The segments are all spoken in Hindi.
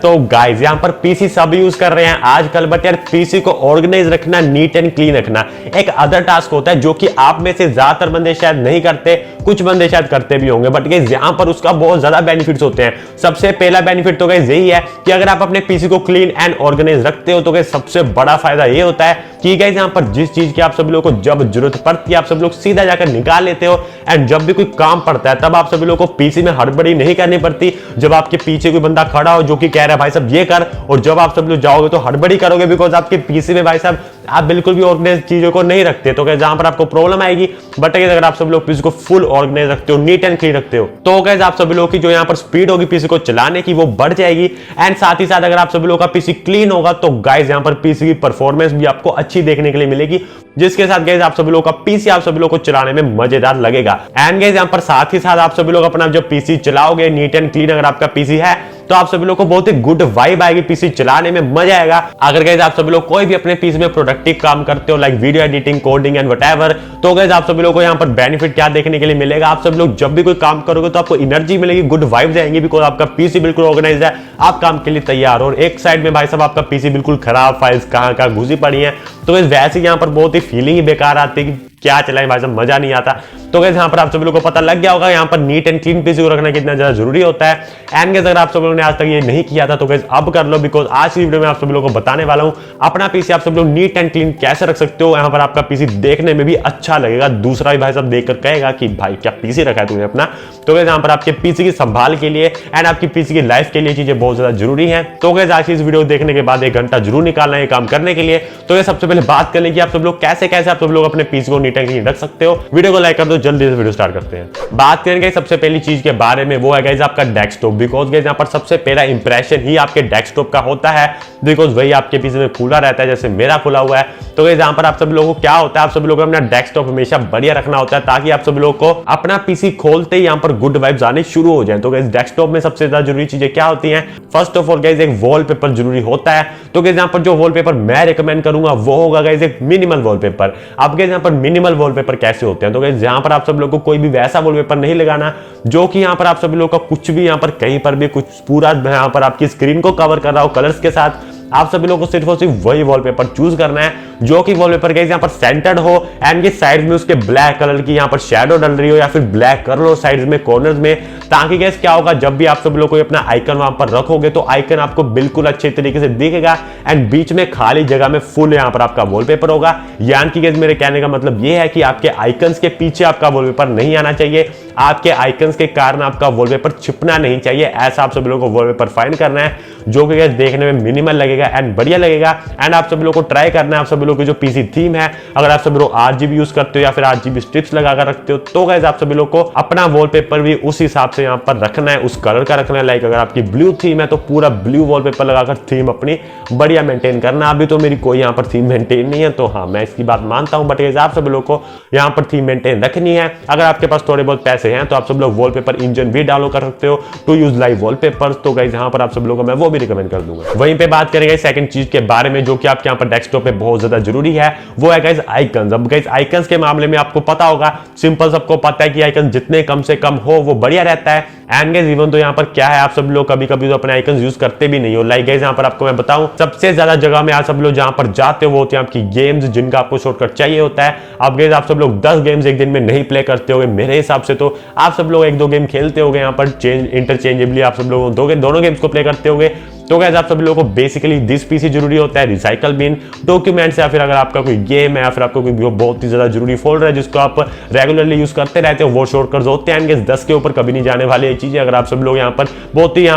तो गाइज यहाँ पर पीसी सब यूज कर रहे हैं आजकल, बट यार पीसी को ऑर्गेनाइज रखना, नीट एंड क्लीन रखना एक अदर टास्क होता है जो कि आप में से ज्यादातर बंदे शायद नहीं करते, कुछ बंदे शायद करते भी होंगे, बट गाइज यहाँ पर उसका बहुत ज्यादा बेनिफिट्स होते हैं। सबसे पहला बेनिफिट तो गाइज यही है कि अगर आप अपने पीसी को क्लीन एंड ऑर्गेनाइज रखते हो तो गाइज सबसे बड़ा फायदा ये होता है कि गाइज यहाँ पर जिस चीज की आप सब लोगों को जब जरूरत पड़ती है आप सब लोग सीधा जाकर निकाल लेते हो, एंड जब भी कोई काम पड़ता है तब आप सभी लोगों को पीसी में हड़बड़ी नहीं करनी पड़ती। जब आपके पीछे कोई बंदा खड़ा हो जो कि कह रहा है भाई साहब ये कर, और जब आप सब लोग जाओगे तो हड़बड़ी करोगे बिकॉज आपके पीसी में भाई साहब आप बिल्कुल भी ऑर्गेनाइज चीजों को नहीं रखते, तो जहां पर आपको प्रॉब्लम आएगी। बट अगर आप सब लोग पीसी को फुल ऑर्गेनाइज रखते हो, नीट एंड क्लीन रखते हो, तो गाइस आप सभी लोगों की जो यहाँ पर स्पीड होगी पीसी को चलाने की वो बढ़ जाएगी। एंड साथ ही साथ अगर आप सभी लोगों का पीसी क्लीन होगा तो गाइस यहाँ पर पीसी की परफॉर्मेंस भी आपको अच्छी देखने के लिए मिलेगी, जिसके साथ गाइस आप सभी लोगों का पीसी आप सभी लोगों को चलाने में मजेदार लगेगा। एंड गाइस यहाँ पर साथ ही साथ आप सभी लोग अपना जो पीसी चलाओगे नीट एंड क्लीन अगर आपका पीसी है तो आप सभी लोग को बहुत ही गुड वाइब आएगी, पीसी चलाने में मजा आएगा। अगर गाइस आप सभी लोग कोई भी अपने पीसी में प्रोडक्टिव काम करते हो like video editing, coding and whatever, तो गाइस आप सभी लोग को यहाँ पर बेनिफिट क्या देखने के लिए मिलेगा, आप सभी लोग जब भी कोई काम करोगे तो आपको एनर्जी मिलेगी, गुड वाइब्स आएंगी, बिकॉज आपका पीसी बिल्कुल ऑर्गेनाइज है, आप काम के लिए तैयार हो। और एक साइड में भाई साहब आपका पीसी बिल्कुल खराब, फाइल्स कहां घुसी पड़ी हैं, तो गाइस वैसे यहाँ पर बहुत ही फीलिंग ही बेकार आती है, क्या चलाएं भाई साहब, मजा नहीं आता। तो गाइस यहाँ पर आप सभी लोगों को पता लग गया होगा यहाँ पर नीट एंड क्लीन पीसी को रखना कितना ज्यादा जरूरी होता है। एंड गाइस अगर आप सब लोगों ने आज तक ये नहीं किया था तो गाइस अब कर लो, बिकॉज आज की वीडियो में आप सभी लोगों को बताने वाला हूं अपना पीसी आप सब लोग नीट एंड क्लीन कैसे रख सकते हो। यहाँ पर आपका पीसी देखने में भी अच्छा लगेगा, दूसरा भी भाई साहब देखकर कहेगा कि भाई क्या पीसी रखा है तूने अपना। तो गाइस यहाँ पर आपके पीसी की संभाल के लिए एंड आपकी पीसी की लाइफ के लिए चीजें बहुत ज्यादा जरूरी है। तो गाइस आज की इस वीडियो देखने के बाद 1 घंटा जरूर निकालना है काम करने के लिए। तो गाइस सबसे पहले बात करने की आप सब लोग कैसे कैसे आप सब लोग अपने पीसी को नीट एंड क्लीन रख सकते हो। वीडियो को लाइक कर दो, जल्दी से वीडियो स्टार्ट करते हैं। बात करेंगे सबसे पहली चीज के बारे में, वो है गाइस आपका डेस्कटॉप, बिकॉज गाइस यहाँ पर सबसे पहला इंप्रेशन ही आपके डेस्कटॉप का होता है, बिकॉज वही आपके पीसी में खुला रहता है, जैसे मेरा खुला हुआ है। तो गाइस यहाँ पर आप सब लोगों को क्या होता है, आप सब लोगों को अपना डेस्कटॉप हमेशा बढ़िया रखना होता है ताकि आप सब लोगों को अपना पीसी खोलते ही यहाँ पर गुड वाइब्स आने शुरू हो जाए। तो गाइस डेस्कटॉप में सबसे ज्यादा जरूरी चीजें क्या होती हैं, फर्स्ट ऑफ ऑल गाइस एक वॉलपेपर जरूरी होता है। तो गाइस यहाँ पर जो वॉलपेपर मैं रिकमेंड करूंगा वो होगा गाइस एक मिनिमल वॉलपेपर। अब गाइस यहाँ पर मिनिमल वॉलपेपर कैसे होते हैं, तो गाइस यहाँ पर आप सब लोगों को कोई भी वैसा वॉलपेपर नहीं लगाना जो कि यहाँ पर आप सभी लोगों का कुछ भी यहाँ पर कहीं पर भी कुछ पूरा यहाँ पर आपकी स्क्रीन को कवर कर रहा हो कलर्स के साथ। आप सभी लोगों को सिर्फ और सिर्फ वही वॉलपेपर चूज करना है जो कि वॉलपेपर गाइस यहाँ पर सेंटर्ड हो एंड के साइड में उसके ब्लैक कलर की यहाँ पर शैडो डल रही हो या फिर ब्लैक कर लो साइड्स में, कॉर्नर्स में, ताकि गाइस क्या होगा जब भी आप सब लोग कोई अपना आइकन वहां पर रखोगे तो आइकन आपको बिल्कुल अच्छे तरीके से दिखेगा एंड बीच में खाली जगह में फुल यहाँ पर आपका वॉलपेपर होगा। यानी कि गाइस मेरे कहने का मतलब ये है कि आपके आइकन्स के पीछे आपका वॉलपेपर नहीं आना चाहिए, आपके आइकन्स के कारण आपका वॉलपेपर छिपना नहीं चाहिए। ऐसा आप सब लोगों को वॉलपेपर फाइंड करना है जो कि गाइस देखने में मिनिमल लगेगा एंड बढ़िया लगेगा। एंड आप सब लोगों को ट्राई करना है, आप सब लोगों की जो पीसी थीम है, अगर आप सब लोग RGB यूज करते हो या फिर RGB स्ट्रिप्स लगाकर रखते हो तो गाइस आप सभी लोग को अपना वॉलपेपर भी उस हिसाब से यहाँ पर रखना है, उस कलर का रखना है। लाइक अगर आपकी ब्लू थीम है तो पूरा ब्लू वॉलपेपर लगाकर थीम अपनी बढ़िया मेंटेन करना। अभी तो मेरी कोई यहाँ पर थीम मेंटेन नहीं है तो हाँ मैं इसकी बात मानता हूँ, बट गाइस आप सब लोग को यहाँ पर थीम मेंटेन रखनी है। अगर आपके पास थोड़े बहुत पैसे हैं तो आप सब लोग वॉलपेपर इंजन भी डाउनलोड कर सकते हो टू यूज लाइव वॉलपेपर। तो गाइस यहाँ पर आप सब लोगों को मैं वो भी रिकमेंड कर दूंगा। वहीं पे बात करेंगे सेकंड चीज के बारे में जो कि आपके यहाँ पर डेस्कटॉप पे बहुत ज्यादा जरूरी है, वो है गाइस आइकन्स। अब गाइस आइकन्स के मामले में आपको पता होगा, सिंपल सबको पता है कि आइकन जितने कम से कम हो वो बढ़िया रहता है। एंड गाइस इवन तो यहाँ पर क्या है, आप सब लोग कभी कभी तो अपने आइकन्स यूज करते भी नहीं हो। लाइक गाइस यहाँ पर आपको मैं बताऊं सबसे ज्यादा जगह में आप सब लोग जहां पर जाते हो वो होती है आपकी गेम्स जिनका आपको शॉर्टकट चाहिए होता है। अब गाइस आप सब लोग 10 गेम्स एक दिन में नहीं प्ले करते होगे मेरे हिसाब से, तो आप सब लोग 1-2 गेम खेलते होगे यहाँ पर इंटरचेंजेबली आप सब लोग दोनों गेम्स को प्ले करते होगे। तो गाइस आप सभी लोगों को बेसिकली दिस पीसी जरूरी होता है, रिसाइकल बिन, डॉक्यूमेंट्स या फिर अगर आपका कोई गेम है या फिर आपका कोई बहुत ही ज्यादा जरूरी फोल्डर है जिसको आप रेगुलरली यूज करते रहते हो वो शॉर्टकट्स होते हैं। गाइस 10 के ऊपर कभी नहीं जाने वाली ये चीजें। अगर आप सब लोग यहाँ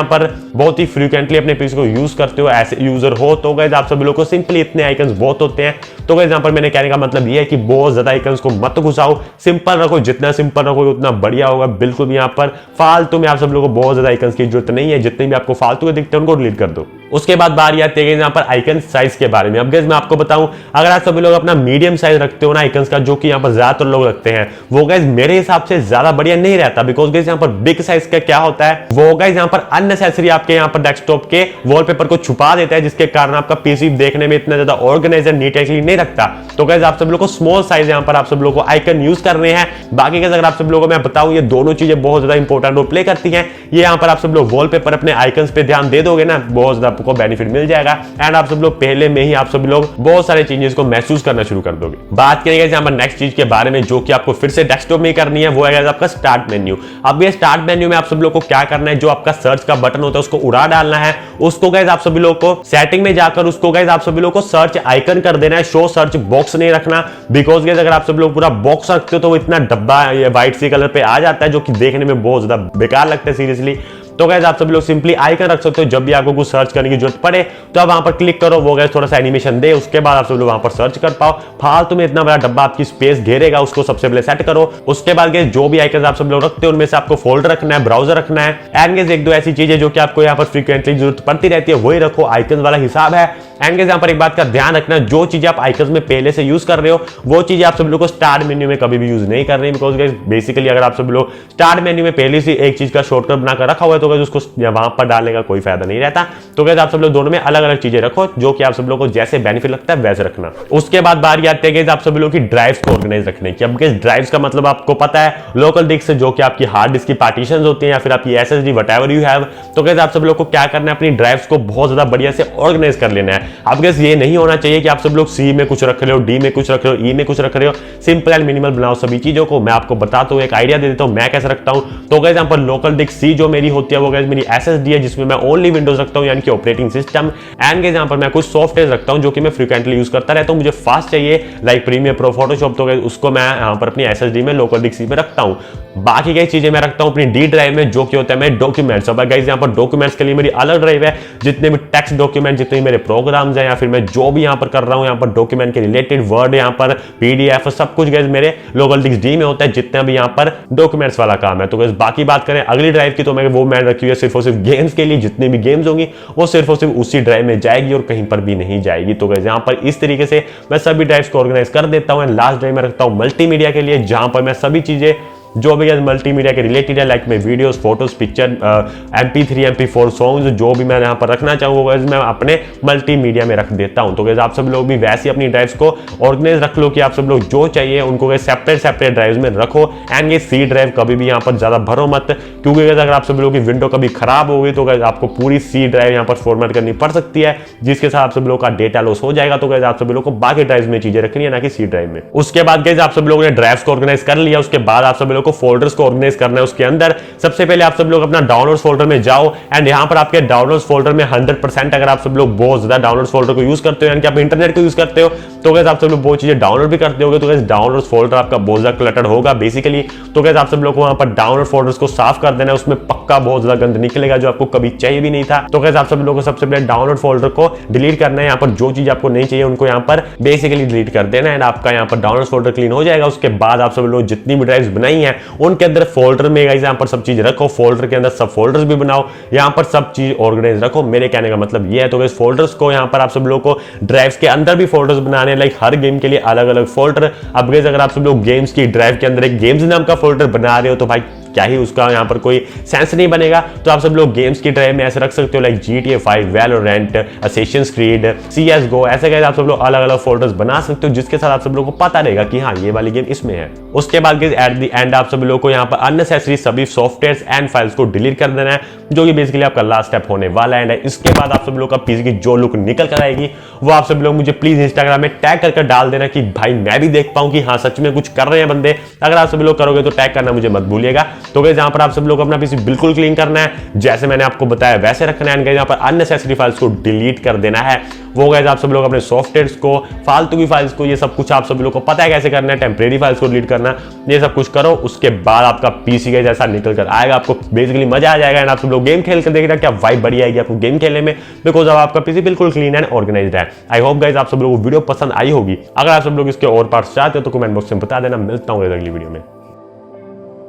पर बहुत ही फ्रीक्वेंटली अपने पीसी को यूज करते हो, ऐसे यूजर हो, तो गाइस आप सभी लोग को सिंपली इतने आइकन्स बहुत होते हैं। तो गाइस यहाँ पर मैंने कहने का मतलब ये है कि बहुत ज्यादा आइकन्स को मत घुसाओ, सिंपल रखो, जितना सिंपल रखोगे उतना बढ़िया होगा। बिल्कुल भी यहाँ पर फालतू में आप सब लोगों को बहुत ज्यादा आइकन्स की जरूरत नहीं है, जितने भी आपको फालतू के दिखते हैं उनको डिलीट कर दो। उसके बाद बारी आती है यहाँ पर आइकन साइज के बारे में। अब गाइस मैं आपको बताऊं, अगर आप सभी लोग अपना मीडियम साइज रखते हो ना आइकन्स का, जो कि यहाँ पर ज्यादातर लोग रखते हैं, वो गाइस मेरे हिसाब से ज्यादा बढ़िया नहीं रहता। बिकॉज गाइस यहाँ पर बिग साइज का क्या होता है, वो गाइस यहाँ पर अननेसेसरी आपके यहाँ पर डेस्कटॉप के वॉलपेपर को छुपा देता है, जिसके कारण आपका पीसी देखने में इतना ज्यादा organise and neat and clean नहीं रखता। तो गाइस आप सब लोग को स्मॉल साइज यहाँ पर आप सब लोग को आइकन यूज करने हैं। बाकी गाइस अगर आप सब लोगों को मैं बताऊं, ये दोनों चीजें बहुत ज्यादा इंपॉर्टेंट रोल प्ले करती हैं। ये यहाँ पर आप सब लोग वॉलपेपर अपने आइकन्स पे ध्यान दे दोगे ना, बहुत ज्यादा आपको बेनिफिट मिल जाएगा एंड आप सब लोग पहले में ही आप सब लोग बहुत सारे चेंजेस को महसूस करना शुरू कर दोगे। बात करेंगे यहाँ पर नेक्स्ट चीज के बारे में, जो कि आपको फिर से डेस्कटॉप में करनी है, वो है आपका स्टार्ट मेन्यू। अब ये स्टार्ट मेन्यू में आप सब लोग को क्या करना है, जो आपका सर्च का बटन होता है उसको उड़ा डालना है। उसको गाइस आप सभी लोग को सेटिंग में जाकर उसको गाइस आप सभी लोग को सर्च आइकन कर देना है, शो सर्च बॉक्स नहीं रखना। बिकॉज गाइस अगर आप सब लोग पूरा बॉक्स रखते हो तो वो इतना डब्बा ये व्हाइट सी कलर पे आ जाता है, जो कि देखने में बहुत ज्यादा बेकार लगता है सीरियसली। तो गाइस आप सभी लोग सिंपली आइकन रख सकते हो, जब भी आपको कुछ सर्च करने की जरूरत पड़े तो आप वहां पर क्लिक करो, वो गाइस थोड़ा सा एनिमेशन दे, उसके बाद आप सब लोग वहां पर सर्च कर पाओ। फालतू में इतना बड़ा डब्बा आपकी स्पेस घेरेगा, उसको सबसे पहले सेट करो। उसके बाद गाइस जो भी आइकन आप सब लोग रखते हो उनमें से आपको फोल्डर रखना है, ब्राउजर रखना है एंड गाइस एक दो ऐसी चीजें जो कि आपको यहाँ पर फ्रीक्वेंटली जरूरत पड़ती रहती है वही रखो, आइकन वाला हिसाब है। एंड गाइस यहाँ पर एक बात का ध्यान रखना, जो चीजें आप आइकन में पहले से यूज कर रहे हो वो चीजें आप सब लोग को स्टार्ट मेन्यू में कभी भी यूज नहीं कर रही। बिकॉज गाइस बेसिकली अगर आप सब लोग स्टार्ट मेन्यू में पहले से एक चीज का शॉर्टकट बनाकर रखा हुआ है तो गाइस उसको वहां पर डालने का कोई फायदा नहीं रहता। तो गाइस आप सब लोग दोनों में अलग अलग चीजें रखो, जो कि आप सब लोग को जैसे बेनिफिट लगता है वैसे रखना। उसके बाद बारी आती है गाइस आप सब लोग की ड्राइव्स को ऑर्गेनाइज रखने की। अब गाइस ड्राइव्स का मतलब आपको पता है, लोकल डिस्क जो कि आपकी हार्ड डिस्क की पार्टीशंस होती हैं या फिर आपकी एसएसडी व्हाटएवर यू हैव। तो गाइस आप सब लोग को क्या करना है, अपनी ड्राइव्स को बहुत ज्यादा बढ़िया से ऑर्गेनाइज कर लेना है। अब गाइस ये नहीं होना चाहिए कि आप सब लोग सी में कुछ रख रहे हो, डी में कुछ रख रहे हो, ई में कुछ रख रहे हो। सिंपल एंड मिनिमल बनाओ सभी चीजों को। मैं आपको बताता हूं, एक आइडिया दे देता हूं मैं कैसे रखता हूं। तो गाइस यहां पर लोकल डिस्क सी जो मेरी होती है वो गाइस मेरी एसएसडी है, जिसमें मैं ओनली विंडोज रखता हूं यानी कि ऑपरेटिंग सिस्टम। एंड गाइस यहां पर मैं कुछ सॉफ्टवेयर रखता हूं जो कि मैं फ्रीक्वेंटली यूज करता रहता हूं, मुझे फास्ट चाहिए लाइक प्रीमियर प्रो, फोटोशॉप। तो गाइस उसको मैं यहां पर अपनी एसएसडी में लोकल डिस्क सी पे रखता हूं। बाकी कई चीजें मैं रखता हूं अपनी डी ड्राइव में, जो कि होता है मेरे डॉक्यूमेंट्स। अब गाइस यहां पर डॉक्यूमेंट्स के लिए मेरी अलग ड्राइव है, जितने भी टेक्स्ट डॉक्यूमेंट, जितने भी मेरे प्रोग्राम्स हैं या फिर मैं जो भी यहां पर कर रहा हूं, यहां पर डॉक्यूमेंट के रिलेटेड वर्ड, यहां पर पीडीएफ, सब कुछ गाइस मेरे लोकल डिस्क डी में होता है, जितना भी यहां पर डॉक्यूमेंट्स वाला काम है। तो गाइस बाकी बात करें अगली ड्राइव की, तो मैंने रखी हुई है सिर्फ और सिर्फ गेम्स के लिए। जितने भी गेम्स होंगी वो सिर्फ और सिर्फ उसी ड्राइव में जाएगी और कहीं पर भी नहीं जाएगी। तो गाइस यहां पर इस तरीके से मैं सभी ड्राइव्स को ऑर्गेनाइज कर देता हूं। लास्ट ड्राइव में रखता हूं मल्टीमीडिया के लिए, जहां पर मैं सभी चीजें जो भी मल्टीमीडिया के रिलेटेड है लाइक मैं videos, photos, picture, MP3, MP4 songs, जो भी मैं यहाँ पर रखना चाहूँगा मैं अपने मल्टीमीडिया में रख देता हूँ। तो गाइस आप सब लोग भी वैसे अपनी ड्राइव्स को ऑर्गेनाइज रख लो कि आप सब लोग जो चाहिए उनको सेपरेट ड्राइव्स में रखो। एंड ये सी ड्राइव कभी भी यहाँ पर ज्यादा भरो मत, क्योंकि अगर आप सब लोग की विंडो कभी खराब हो गई तो गाइस आपको पूरी सी ड्राइव यहाँ पर फॉर्मेट करनी पड़ सकती है, जिसके साथ आप सब लोग का डेटा लॉस हो जाएगा। तो गाइस आप सब लोग को बाकी ड्राइव में चीजें रखनी है, ना कि सी ड्राइव में। उसके बाद गाइस आप सब लोगों ने ड्राइव्स को ऑर्गेनाइज कर लिया, उसके बाद आप सब को फोल्डर्स को ऑर्गेनाइज करना है। उसके अंदर सबसे पहले आप सब लोग अपना डाउनलोड्स फोल्डर में जाओ एंड यहां पर आपके डाउनलोड्स फोल्डर में 100% अगर आप सब लोग बहुत ज्यादा डाउनलोड्स फोल्डर को यूज करते हो यानी कि आप इंटरनेट को यूज करते हो तो गाइस आप सब लोग बहुत चीजें डाउनलोड भी करते होगे, तो गाइस डाउनलोड्स फोल्डर आपका बहुत ज्यादा क्लटर्ड होगा बेसिकली। तो गाइस आप सब लोग को वहां पर डाउनलोड फोल्डर्स को साफ कर देना है, उसमें पक्का बहुत ज्यादा गंद निकलेगा जो आपको कभी चाहिए भी नहीं था। तो गाइस आप सब लोगों को सबसे पहले डाउनलोड फोल्डर को डिलीट करना है। यहाँ पर जो चीज आपको नहीं चाहिए उनको यहाँ पर बेसिकली डिलीट कर देना है, आपका यहाँ पर डाउनलोड फोल्डर क्लीन हो जाएगा। उसके बाद आप सब लोग जितनी भी ड्राइव्स बनाई हैं उनके अंदर फोल्डर में गाइस यहाँ पर सब चीज रखो, फोल्डर के अंदर सब फोल्डर्स भी बनाओ, यहाँ पर सब चीज ऑर्गेनाइज रखो। मेरे कहने का मतलब ये है। तो गाइस फोल्डर्स को यहाँ पर आप सब लोगों को ड्राइव्स के अंदर भी फोल्डर्स बनाने, लाइक हर गेम के लिए अलग अलग फोल्डर। अब गाइस अगर आप सब लोग गेम्स की ड्राइव के अंदर एक गेम्स नाम का फोल्डर बना रहे हो तो भाई क्या ही उसका यहाँ पर कोई सेंस नहीं बनेगा। तो आप सब लोग गेम्स की ड्राइव में ऐसे रख सकते हो like GTA 5, Valorant, Assassin's creed, CSGO, ऐसे गाइस आप सब लोग अलग अलग फोल्डर्स बना सकते हो, जिसके साथ आप सब लोगों को पता रहेगा कि हाँ ये वाली गेम इसमें है। उसके बाद गाइस एट द एंड आप सब लोगों को यहाँ पर अननेसेसरी सभी सॉफ्टवेयर्स एंड फाइल्स को डिलीट कर देना है, जो कि बेसिकली आपका लास्ट स्टेप होने वाला है। इसके बाद आप सब लोग का पीसी की जो लुक निकल कर आएगी वो आप सब लोग मुझे प्लीज इंस्टाग्राम में टैग कर डाल देना कि भाई मैं भी देख पाऊं कि हाँ सच में कुछ कर रहे हैं बंदे। अगर आप सब लोग करोगे तो टैग करना मुझे मत भूलिएगा। तो गाइस यहाँ पर आप सब लोग अपना पीसी बिल्कुल क्लीन करना है, जैसे मैंने आपको बताया वैसे रखना है। यहाँ पर अननेसेसरी फाइल्स को डिलीट कर देना है। वो गाइस आप सब लोग अपने सॉफ्टवेयर्स को, फालतू की फाइल्स को, ये सब कुछ आप सब लोग को पता है कैसे करना है, टेम्परेरी फाइल्स को डिलीट करना, ये सब कुछ करो। उसके बाद आपका पीसी का जैसा निकल कर आएगा, आपको बेसिकली मजा आ जाएगा एंड आप सब लोग गेम खेल कर देखना क्या वाइब बढ़िया आएगी आपको गेम खेलने में, बिकॉज अब आपका पीसी बिल्कुल क्लीन एंड ऑर्गेनाइज्ड है। आई होप गाइस आप सब लोगों को वीडियो पसंद आई होगी। अगर आप सब लोग इसके और पार्ट्स चाहते हो तो कमेंट बॉक्स में बता देना। मिलता हूँ अगली वीडियो में।